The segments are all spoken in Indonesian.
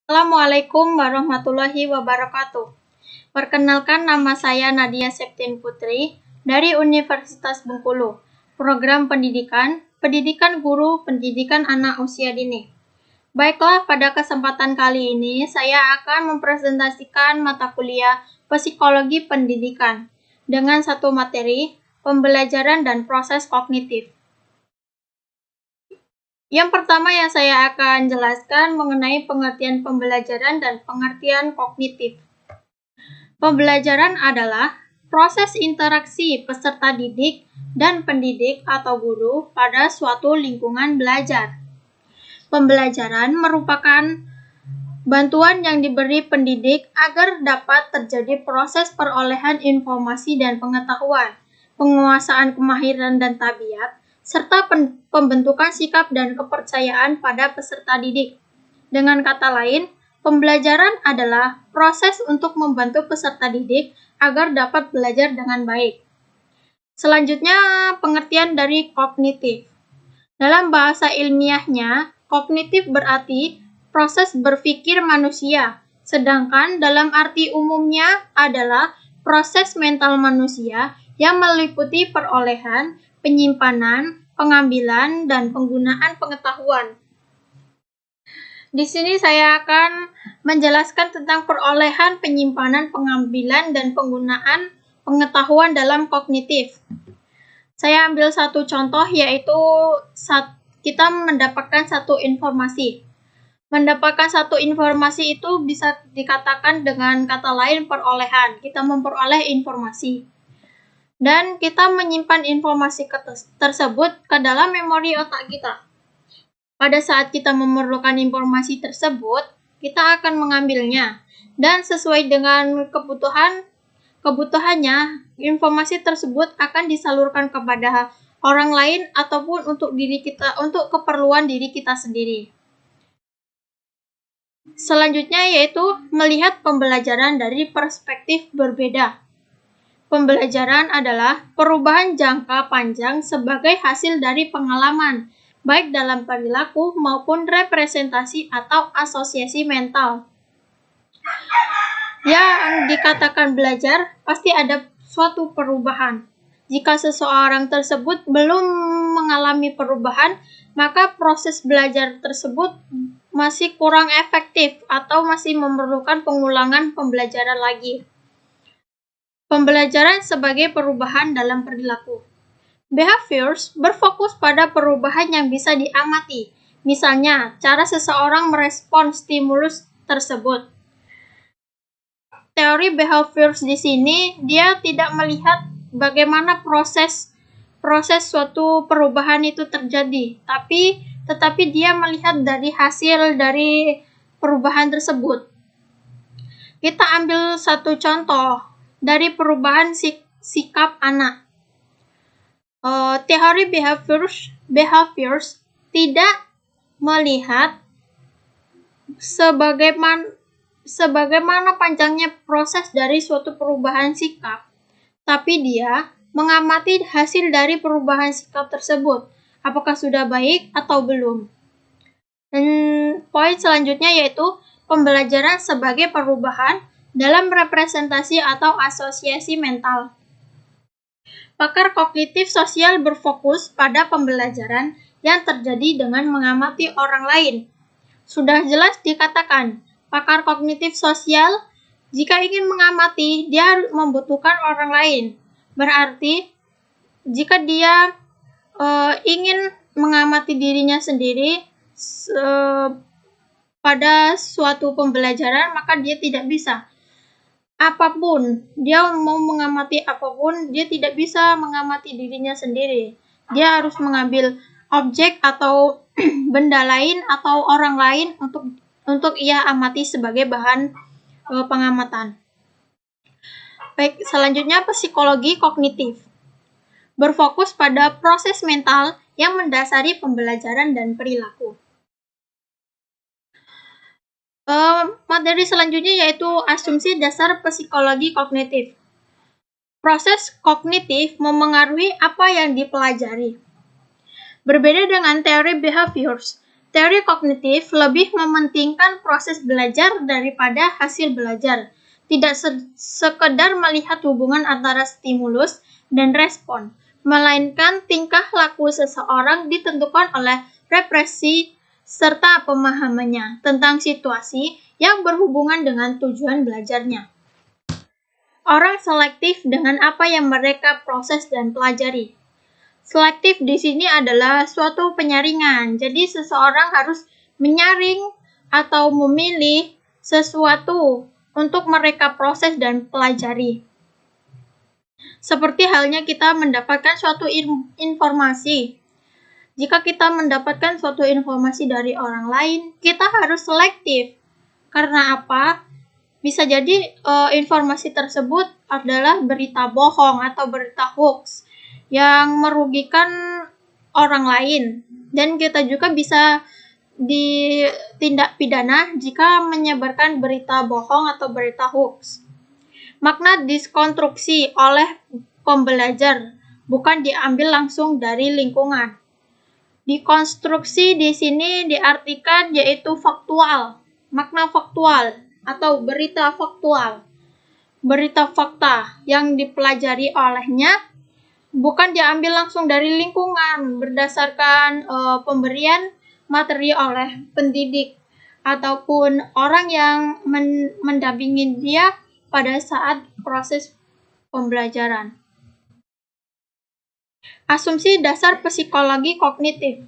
Assalamualaikum warahmatullahi wabarakatuh. Perkenalkan, nama saya Nadia Septin Putri dari Universitas Bengkulu, Program Pendidikan, Pendidikan Guru, Pendidikan Anak Usia Dini. Baiklah, pada kesempatan kali ini saya akan mempresentasikan mata kuliah Psikologi Pendidikan dengan satu materi, pembelajaran dan proses kognitif. Yang pertama yang saya akan jelaskan mengenai pengertian pembelajaran dan pengertian kognitif. Pembelajaran adalah proses interaksi peserta didik dan pendidik atau guru pada suatu lingkungan belajar. Pembelajaran merupakan bantuan yang diberi pendidik agar dapat terjadi proses perolehan informasi dan pengetahuan, penguasaan kemahiran dan tabiat, serta pembentukan sikap dan kepercayaan pada peserta didik. Dengan kata lain, pembelajaran adalah proses untuk membantu peserta didik agar dapat belajar dengan baik. Selanjutnya, pengertian dari kognitif. Dalam bahasa ilmiahnya, kognitif berarti proses berpikir manusia, sedangkan dalam arti umumnya adalah proses mental manusia yang meliputi perolehan, penyimpanan, pengambilan, dan penggunaan pengetahuan. Di sini saya akan menjelaskan tentang perolehan, penyimpanan, pengambilan, dan penggunaan pengetahuan dalam kognitif. Saya ambil satu contoh, yaitu kita mendapatkan satu informasi. Mendapatkan satu informasi itu bisa dikatakan dengan kata lain perolehan. Kita memperoleh informasi. Dan kita menyimpan informasi tersebut ke dalam memori otak kita. Pada saat kita memerlukan informasi tersebut, kita akan mengambilnya. Dan sesuai dengan kebutuhannya, informasi tersebut akan disalurkan kepada orang lain ataupun untuk keperluan diri kita sendiri. Selanjutnya yaitu melihat pembelajaran dari perspektif berbeda. Pembelajaran adalah perubahan jangka panjang sebagai hasil dari pengalaman, baik dalam perilaku maupun representasi atau asosiasi mental. Yang dikatakan belajar, pasti ada suatu perubahan. Jika seseorang tersebut belum mengalami perubahan, maka proses belajar tersebut masih kurang efektif atau masih memerlukan pengulangan pembelajaran lagi. Pembelajaran sebagai perubahan dalam perilaku. Behaviors berfokus pada perubahan yang bisa diamati, misalnya cara seseorang merespon stimulus tersebut. Teori behaviors di sini dia tidak melihat bagaimana proses suatu perubahan itu terjadi, tetapi dia melihat dari hasil dari perubahan tersebut. Kita ambil satu contoh dari perubahan sikap anak. Teori behaviors tidak melihat sebagaimana panjangnya proses dari suatu perubahan sikap, tapi dia mengamati hasil dari perubahan sikap tersebut, apakah sudah baik atau belum. Dan poin selanjutnya yaitu pembelajaran sebagai perubahan dalam representasi atau asosiasi mental. Pakar kognitif sosial berfokus pada pembelajaran yang terjadi dengan mengamati orang lain. Sudah jelas dikatakan, pakar kognitif sosial jika ingin mengamati, dia membutuhkan orang lain. Berarti, jika dia ingin mengamati dirinya sendiri pada suatu pembelajaran, maka dia tidak bisa. Apapun, dia mau mengamati apapun, dia tidak bisa mengamati dirinya sendiri. Dia harus mengambil objek atau benda lain atau orang lain untuk ia amati sebagai bahan pengamatan. Baik, selanjutnya psikologi kognitif. Berfokus pada proses mental yang mendasari pembelajaran dan perilaku. Materi selanjutnya yaitu asumsi dasar psikologi kognitif. Proses kognitif memengaruhi apa yang dipelajari. Berbeda dengan teori behaviors, Teori kognitif lebih mementingkan proses belajar daripada hasil belajar, tidak sekedar melihat hubungan antara stimulus dan respon, melainkan tingkah laku seseorang ditentukan oleh represi serta pemahamannya tentang situasi yang berhubungan dengan tujuan belajarnya. Orang selektif dengan apa yang mereka proses dan pelajari. Selektif di sini adalah suatu penyaringan. Jadi seseorang harus menyaring atau memilih sesuatu untuk mereka proses dan pelajari. Seperti halnya kita mendapatkan suatu informasi. Jika kita mendapatkan suatu informasi dari orang lain, kita harus selektif. Karena apa? Bisa jadi informasi tersebut adalah berita bohong atau berita hoax yang merugikan orang lain, dan kita juga bisa ditindak pidana jika menyebarkan berita bohong atau berita hoax. Makna diskonstruksi oleh pembelajar bukan diambil langsung dari lingkungan. Dikonstruksi di sini diartikan yaitu faktual, makna faktual atau berita faktual. Berita fakta yang dipelajari olehnya bukan diambil langsung dari lingkungan berdasarkan pemberian materi oleh pendidik ataupun orang yang mendampingi dia pada saat proses pembelajaran. Asumsi dasar psikologi kognitif.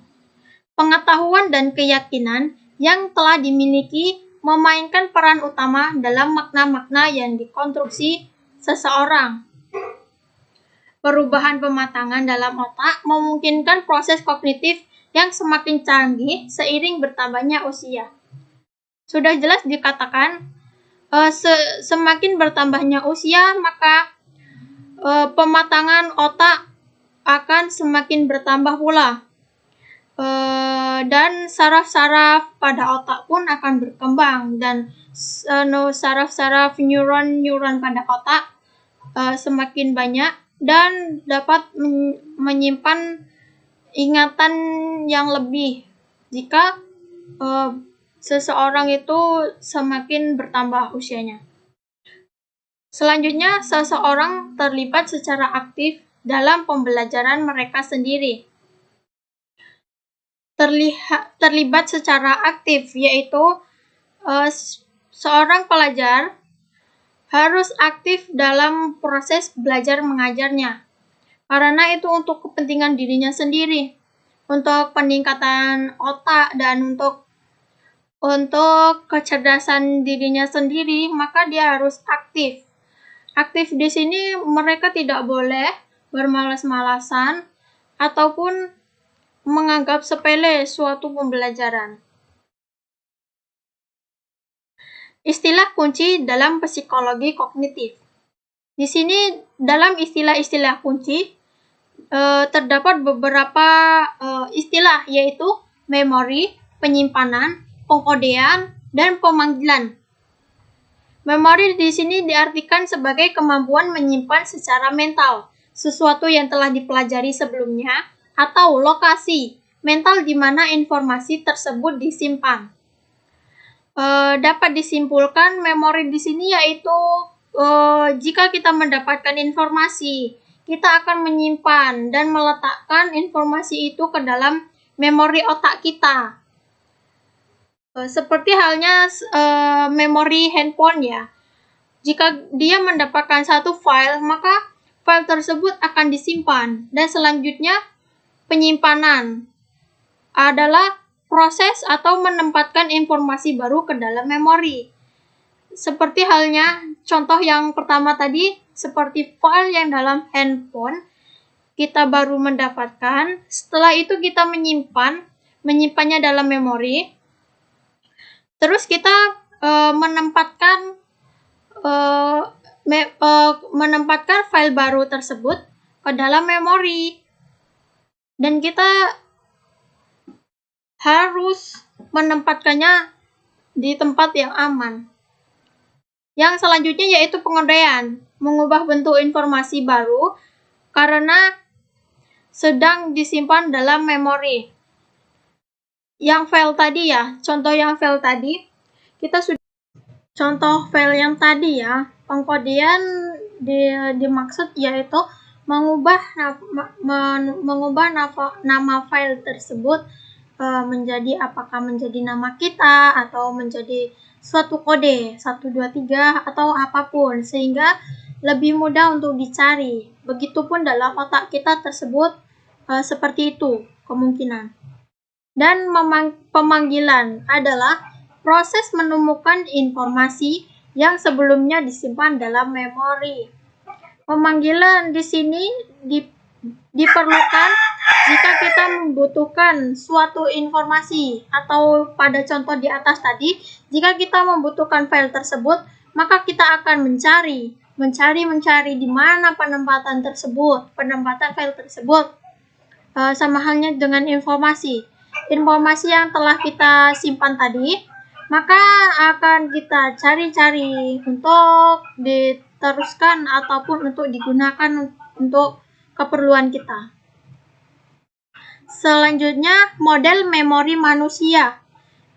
Pengetahuan dan keyakinan yang telah dimiliki memainkan peran utama dalam makna-makna yang dikonstruksi seseorang. Perubahan pematangan dalam otak memungkinkan proses kognitif yang semakin canggih seiring bertambahnya usia. Sudah jelas dikatakan, semakin bertambahnya usia, maka pematangan otak akan semakin bertambah pula. Dan saraf-saraf pada otak pun akan berkembang, dan saraf-saraf neuron pada otak semakin banyak dan dapat menyimpan ingatan yang lebih jika seseorang itu semakin bertambah usianya. Selanjutnya, seseorang terlibat secara aktif dalam pembelajaran mereka sendiri. Terlibat secara aktif yaitu seorang pelajar harus aktif dalam proses belajar mengajarnya, karena itu untuk kepentingan dirinya sendiri, untuk peningkatan otak dan untuk kecerdasan dirinya sendiri, maka dia harus aktif. Aktif di sini mereka tidak boleh bermalas-malasan ataupun menganggap sepele suatu pembelajaran. Istilah kunci dalam psikologi kognitif. Di sini dalam istilah-istilah kunci terdapat beberapa istilah, yaitu memori, penyimpanan, pengkodean, dan pemanggilan. Memori di sini diartikan sebagai kemampuan menyimpan secara mental sesuatu yang telah dipelajari sebelumnya atau lokasi mental di mana informasi tersebut disimpan. Dapat disimpulkan memori di sini yaitu jika kita mendapatkan informasi, kita akan menyimpan dan meletakkan informasi itu ke dalam memori otak kita. Seperti halnya memori handphone ya. Jika dia mendapatkan satu file, maka file tersebut akan disimpan, dan selanjutnya penyimpanan adalah proses atau menempatkan informasi baru ke dalam memori. Seperti halnya contoh yang pertama tadi, seperti file yang dalam handphone, kita baru mendapatkan, setelah itu kita menyimpannya dalam memori, terus kita menempatkan file baru tersebut ke dalam memori, dan kita harus menempatkannya di tempat yang aman. Yang selanjutnya yaitu pengodean, mengubah bentuk informasi baru karena sedang disimpan dalam memori. yang file tadi ya, contoh yang file tadi, kita sudah contoh file yang tadi ya, pengkodean dimaksud yaitu mengubah nama file tersebut menjadi apakah menjadi nama kita atau menjadi suatu kode 123 atau apapun, sehingga lebih mudah untuk dicari. Begitupun dalam otak kita tersebut seperti itu kemungkinan. Dan pemanggilan adalah proses menemukan informasi yang sebelumnya disimpan dalam memori. Pemanggilan di sini diperlukan jika kita membutuhkan suatu informasi, atau pada contoh di atas tadi, jika kita membutuhkan file tersebut, maka kita akan mencari di mana penempatan file tersebut. Sama halnya dengan informasi yang telah kita simpan tadi, maka akan kita cari-cari untuk diteruskan ataupun untuk digunakan untuk keperluan kita. Selanjutnya, model memori manusia.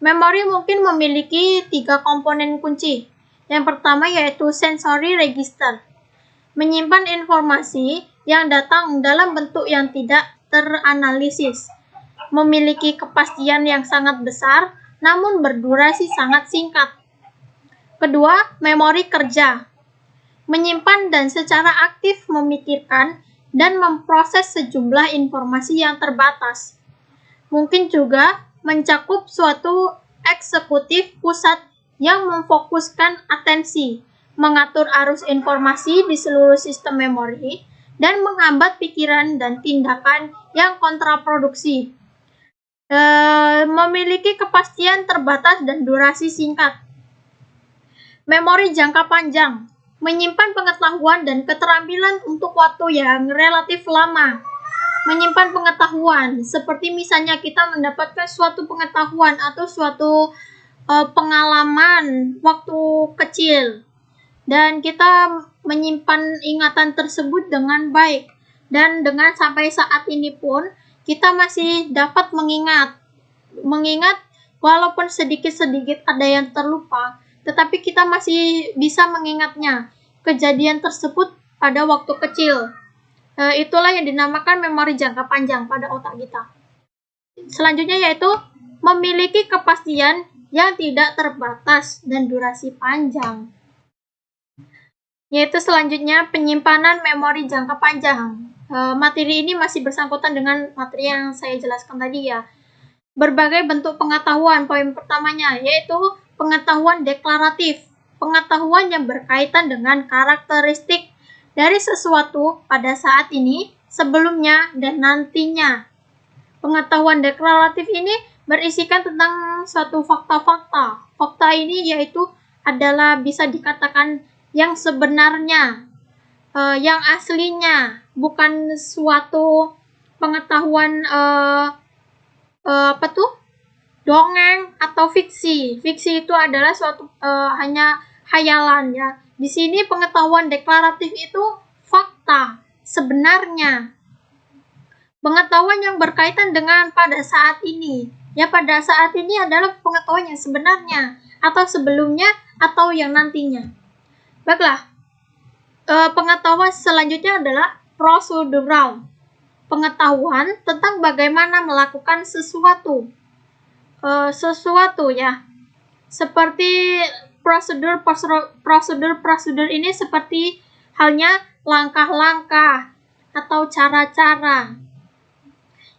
Memori mungkin memiliki 3 komponen kunci. Yang pertama yaitu sensory register, menyimpan informasi yang datang dalam bentuk yang tidak teranalisis, memiliki kepastian yang sangat besar, namun berdurasi sangat singkat. Kedua, memori kerja, menyimpan dan secara aktif memikirkan dan memproses sejumlah informasi yang terbatas. Mungkin juga mencakup suatu eksekutif pusat yang memfokuskan atensi, mengatur arus informasi di seluruh sistem memori, dan menghambat pikiran dan tindakan yang kontraproduksi. Memiliki kepastian terbatas dan durasi singkat. Memori jangka panjang, menyimpan pengetahuan dan keterampilan untuk waktu yang relatif lama. Menyimpan pengetahuan, seperti misalnya kita mendapatkan suatu pengetahuan atau suatu pengalaman waktu kecil, dan kita menyimpan ingatan tersebut dengan baik, dan dengan sampai saat ini pun kita masih dapat mengingat walaupun sedikit-sedikit ada yang terlupa, tetapi kita masih bisa mengingatnya kejadian tersebut pada waktu kecil. Itulah yang dinamakan memori jangka panjang pada otak kita. Selanjutnya yaitu memiliki kepastian yang tidak terbatas dan durasi panjang. Yaitu selanjutnya penyimpanan memori jangka panjang. Materi ini masih bersangkutan dengan materi yang saya jelaskan tadi ya. Berbagai bentuk pengetahuan, poin pertamanya yaitu pengetahuan deklaratif, pengetahuan yang berkaitan dengan karakteristik dari sesuatu pada saat ini, sebelumnya, dan nantinya. Pengetahuan deklaratif ini berisikan tentang suatu fakta-fakta. Fakta ini yaitu adalah bisa dikatakan yang sebenarnya, yang aslinya, bukan suatu pengetahuan dongeng atau fiksi. Fiksi itu adalah suatu hanya khayalan ya. Di sini pengetahuan deklaratif itu fakta sebenarnya. Pengetahuan yang berkaitan dengan pada saat ini. Ya, pada saat ini adalah pengetahuan yang sebenarnya, atau sebelumnya, atau yang nantinya. Baiklah, pengetahuan selanjutnya adalah prosedural. Pengetahuan tentang bagaimana melakukan sesuatu ya. Seperti prosedur ini seperti halnya langkah-langkah atau cara-cara.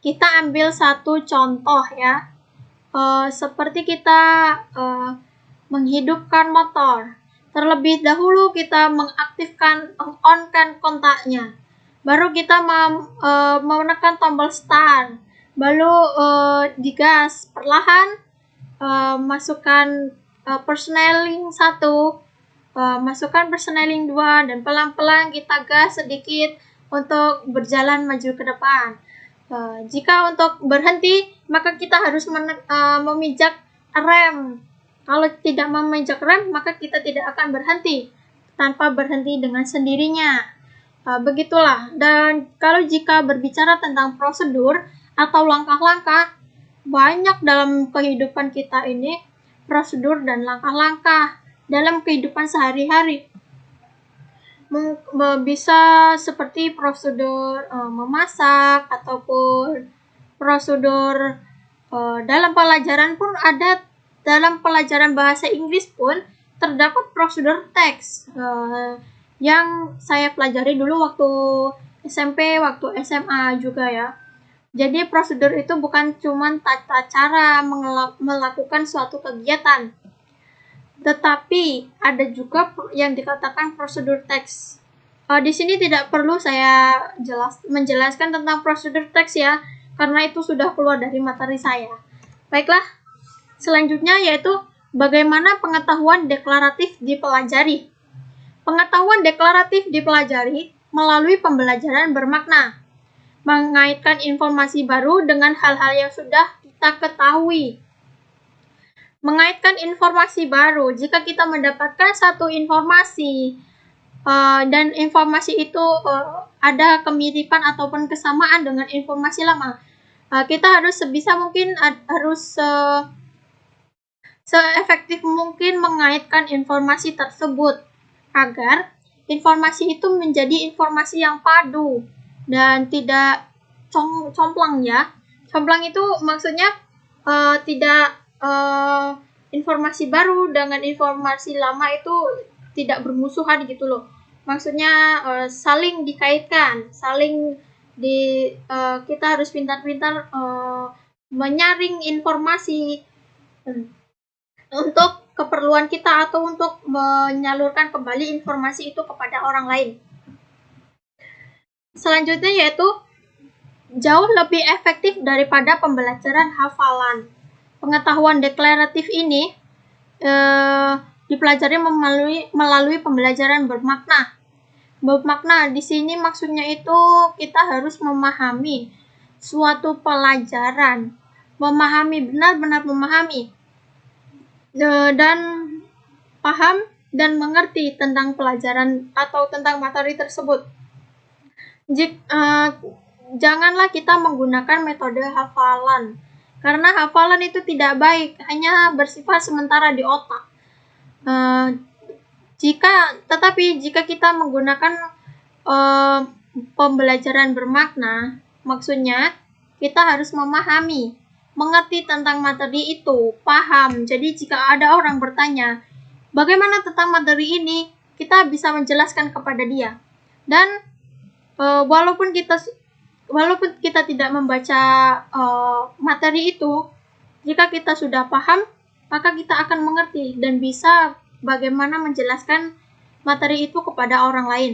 Kita ambil satu contoh ya, seperti kita menghidupkan motor. Terlebih dahulu kita on-kan kontaknya, baru kita menekan tombol start, baru digas perlahan, masukkan persneling 1, masukkan persneling 2, dan pelan-pelan kita gas sedikit untuk berjalan maju ke depan. Jika untuk berhenti, maka kita harus memijak rem. Kalau tidak memijak rem, maka kita tidak akan berhenti, tanpa berhenti dengan sendirinya. Begitulah. Dan kalau jika berbicara tentang prosedur atau langkah-langkah, banyak dalam kehidupan kita ini prosedur dan langkah-langkah dalam kehidupan sehari-hari. Bisa seperti prosedur memasak ataupun prosedur dalam pelajaran pun ada. Dalam pelajaran bahasa Inggris pun terdapat prosedur teks yang saya pelajari dulu waktu SMP, waktu SMA juga ya. Jadi prosedur itu bukan cuma tata cara melakukan suatu kegiatan, tetapi ada juga yang dikatakan prosedur teks. Di sini tidak perlu saya menjelaskan tentang prosedur teks ya, karena itu sudah keluar dari materi saya. Baiklah, selanjutnya yaitu bagaimana pengetahuan deklaratif dipelajari. Pengetahuan deklaratif dipelajari melalui pembelajaran bermakna, mengaitkan informasi baru dengan hal-hal yang sudah kita ketahui. Mengaitkan informasi baru, jika kita mendapatkan satu informasi dan informasi itu ada kemiripan ataupun kesamaan dengan informasi lama, kita harus sebisa mungkin harus seefektif mungkin mengaitkan informasi tersebut agar informasi itu menjadi informasi yang padu dan tidak complang ya. Complang itu maksudnya tidak informasi baru dengan informasi lama itu tidak bermusuhan gitu loh. Maksudnya saling dikaitkan, kita harus pintar-pintar menyaring informasi untuk keperluan kita atau untuk menyalurkan kembali informasi itu kepada orang lain. Selanjutnya yaitu jauh lebih efektif daripada pembelajaran hafalan. Pengetahuan deklaratif ini dipelajari melalui pembelajaran bermakna. Bermakna di sini maksudnya itu kita harus memahami suatu pelajaran, benar-benar memahami dan paham dan mengerti tentang pelajaran atau tentang materi tersebut. Janganlah kita menggunakan metode hafalan, karena hafalan itu tidak baik, hanya bersifat sementara di otak. Tetapi jika kita menggunakan pembelajaran bermakna, maksudnya kita harus memahami, mengerti tentang materi itu, paham. Jadi jika ada orang bertanya, bagaimana tentang materi ini, kita bisa menjelaskan kepada dia. Dan walaupun kita tidak membaca materi itu, jika kita sudah paham, maka kita akan mengerti dan bisa bagaimana menjelaskan materi itu kepada orang lain.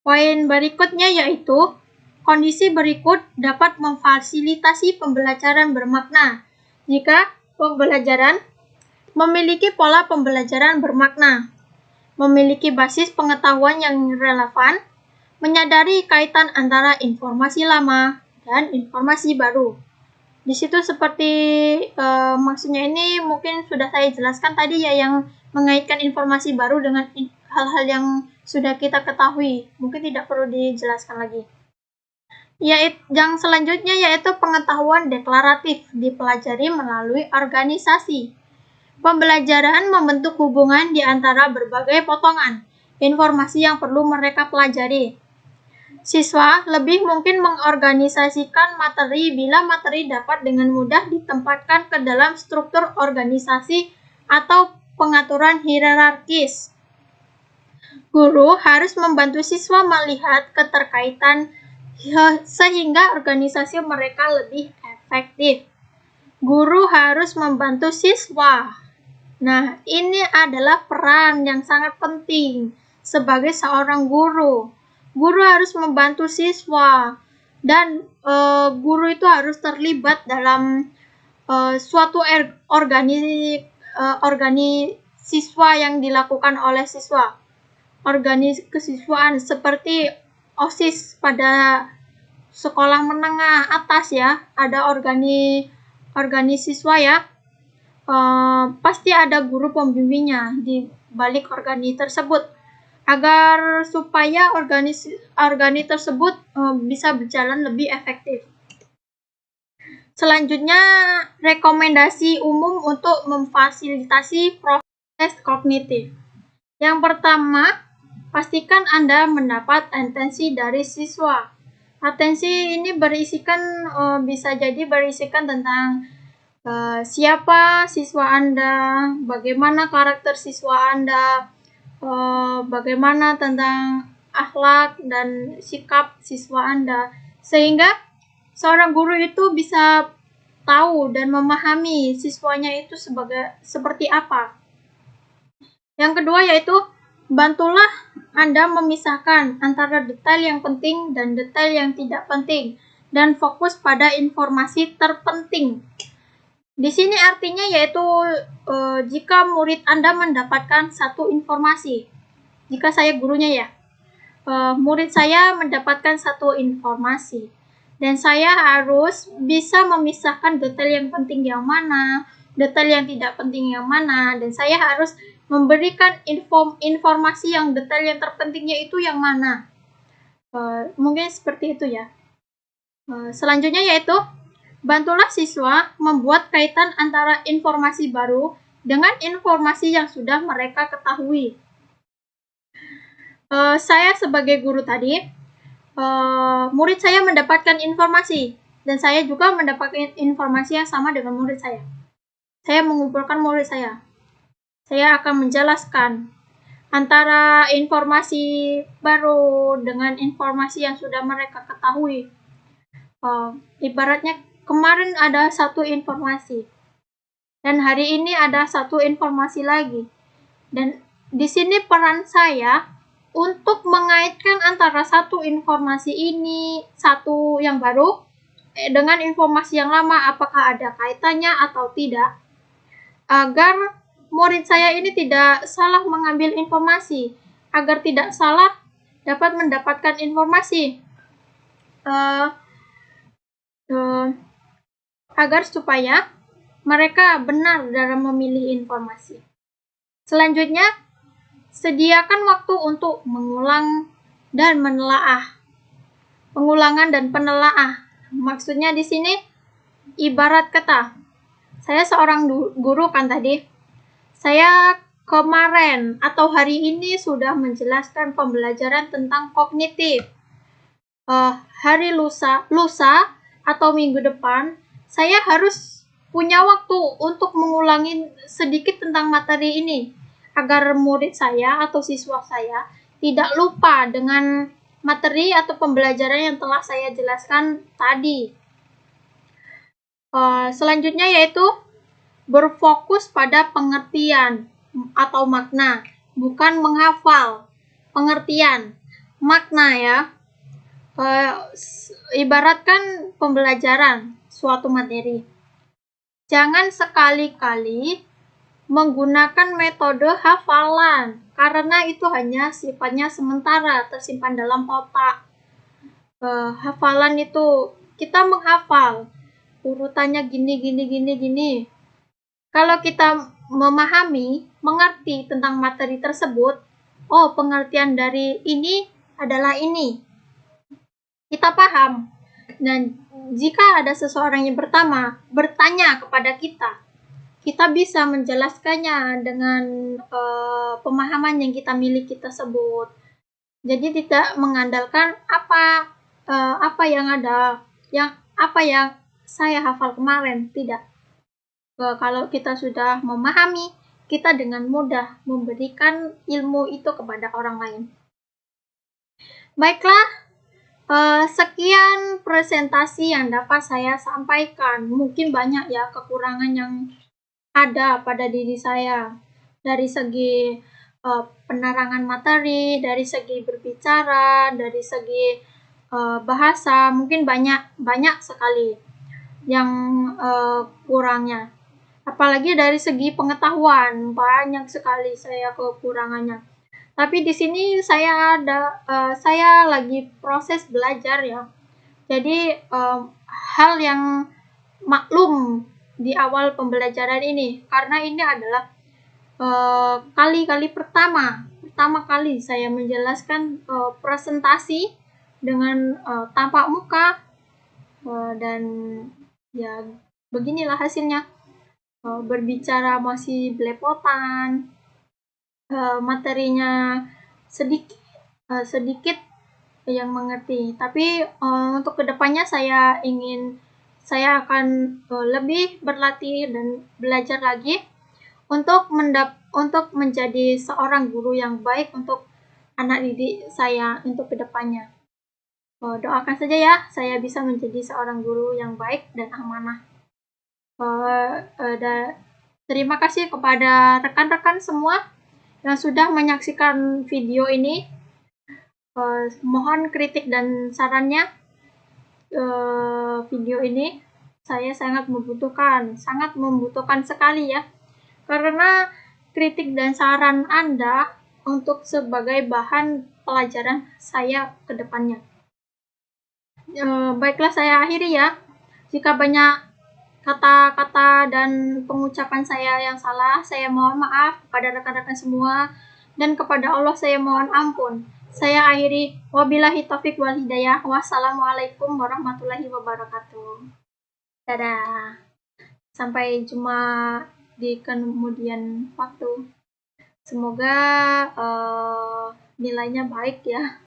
Poin berikutnya yaitu kondisi berikut dapat memfasilitasi pembelajaran bermakna. Jika pembelajaran memiliki pola pembelajaran bermakna, memiliki basis pengetahuan yang relevan, menyadari kaitan antara informasi lama dan informasi baru. Di situ seperti maksudnya ini mungkin sudah saya jelaskan tadi ya, yang mengaitkan informasi baru dengan hal-hal yang sudah kita ketahui. Mungkin tidak perlu dijelaskan lagi. Yang selanjutnya yaitu pengetahuan deklaratif dipelajari melalui organisasi. Pembelajaran membentuk hubungan di antara berbagai potongan informasi yang perlu mereka pelajari. Siswa lebih mungkin mengorganisasikan materi bila materi dapat dengan mudah ditempatkan ke dalam struktur organisasi atau pengaturan hierarkis. Guru harus membantu siswa melihat keterkaitan sehingga organisasi mereka lebih efektif. Guru harus membantu siswa. Nah, ini adalah peran yang sangat penting sebagai seorang guru. Guru harus membantu siswa dan guru itu harus terlibat dalam suatu siswa yang dilakukan oleh siswa. Kesiswaan seperti OSIS pada sekolah menengah atas ya, ada siswa ya. Pasti ada guru pembimbingnya di balik tersebut, agar supaya organi tersebut bisa berjalan lebih efektif. Selanjutnya, rekomendasi umum untuk memfasilitasi proses kognitif. Yang pertama, pastikan Anda mendapat atensi dari siswa. Atensi ini bisa jadi berisikan tentang siapa siswa Anda, bagaimana karakter siswa Anda, bagaimana tentang akhlak dan sikap siswa Anda, sehingga seorang guru itu bisa tahu dan memahami siswanya itu seperti apa. Yang kedua yaitu bantulah Anda memisahkan antara detail yang penting dan detail yang tidak penting dan fokus pada informasi terpenting. Di sini artinya yaitu jika murid Anda mendapatkan satu informasi, jika saya gurunya ya, murid saya mendapatkan satu informasi dan saya harus bisa memisahkan detail yang penting yang mana, detail yang tidak penting yang mana, dan saya harus memberikan informasi yang detail yang terpentingnya itu yang mana. Mungkin seperti itu ya. Selanjutnya yaitu bantulah siswa membuat kaitan antara informasi baru dengan informasi yang sudah mereka ketahui. Saya sebagai guru tadi, murid saya mendapatkan informasi, dan saya juga mendapatkan informasi yang sama dengan murid saya. Saya mengumpulkan murid saya. Saya akan menjelaskan antara informasi baru dengan informasi yang sudah mereka ketahui. Ibaratnya kemarin ada satu informasi, dan hari ini ada satu informasi lagi. Dan di sini peran saya untuk mengaitkan antara satu informasi ini, satu yang baru, dengan informasi yang lama, apakah ada kaitannya atau tidak, agar murid saya ini tidak salah mengambil informasi, agar tidak salah dapat mendapatkan informasi, agar supaya mereka benar dalam memilih informasi. Selanjutnya, sediakan waktu untuk mengulang dan menelaah. Pengulangan dan penelaah. Maksudnya di sini ibarat kata, saya seorang guru kan tadi. Saya kemarin atau hari ini sudah menjelaskan pembelajaran tentang kognitif. Hari lusa atau minggu depan, saya harus punya waktu untuk mengulangi sedikit tentang materi ini, agar murid saya atau siswa saya tidak lupa dengan materi atau pembelajaran yang telah saya jelaskan tadi. Selanjutnya yaitu berfokus pada pengertian atau makna, bukan menghafal. Pengertian, makna ya. Ibaratkan pembelajaran suatu materi. Jangan sekali-kali menggunakan metode hafalan, karena itu hanya sifatnya sementara, tersimpan dalam otak. Hafalan itu kita menghafal urutannya gini. Kalau kita mengerti tentang materi tersebut, pengertian dari ini adalah ini. Kita paham. Dan jika ada seseorang yang bertanya kepada kita bisa menjelaskannya dengan pemahaman yang kita miliki tersebut. Jadi tidak mengandalkan apa yang saya hafal kemarin, tidak. Kalau kita sudah memahami, kita dengan mudah memberikan ilmu itu kepada orang lain. Baiklah, sekian presentasi yang dapat saya sampaikan. Mungkin banyak ya kekurangan yang ada pada diri saya dari segi penerangan materi, dari segi berbicara, dari segi bahasa, mungkin banyak sekali yang kurangnya. Apalagi dari segi pengetahuan, banyak sekali saya kekurangannya. Tapi di sini saya lagi proses belajar ya. Jadi hal yang maklum di awal pembelajaran ini, karena ini adalah pertama kali saya menjelaskan presentasi dengan tampak muka, dan Ya, beginilah hasilnya. Berbicara masih belepotan, materinya sedikit sedikit yang mengerti. Tapi untuk kedepannya saya akan lebih berlatih dan belajar lagi untuk menjadi seorang guru yang baik untuk anak didik saya untuk kedepannya. Doakan saja ya, saya bisa menjadi seorang guru yang baik dan amanah. Terima kasih kepada rekan-rekan semua yang sudah menyaksikan video ini. Mohon kritik dan sarannya. Video ini saya sangat membutuhkan sekali ya, karena kritik dan saran Anda untuk sebagai bahan pelajaran saya ke depannya. Baiklah, saya akhiri ya. Jika banyak kata-kata dan pengucapan saya yang salah, saya mohon maaf kepada rekan-rekan semua, dan kepada Allah saya mohon ampun. Saya akhiri, wabillahi taufik wal hidayah. Wassalamualaikum warahmatullahi wabarakatuh. Dadah. Sampai jumpa di kemudian waktu. Semoga nilainya baik ya.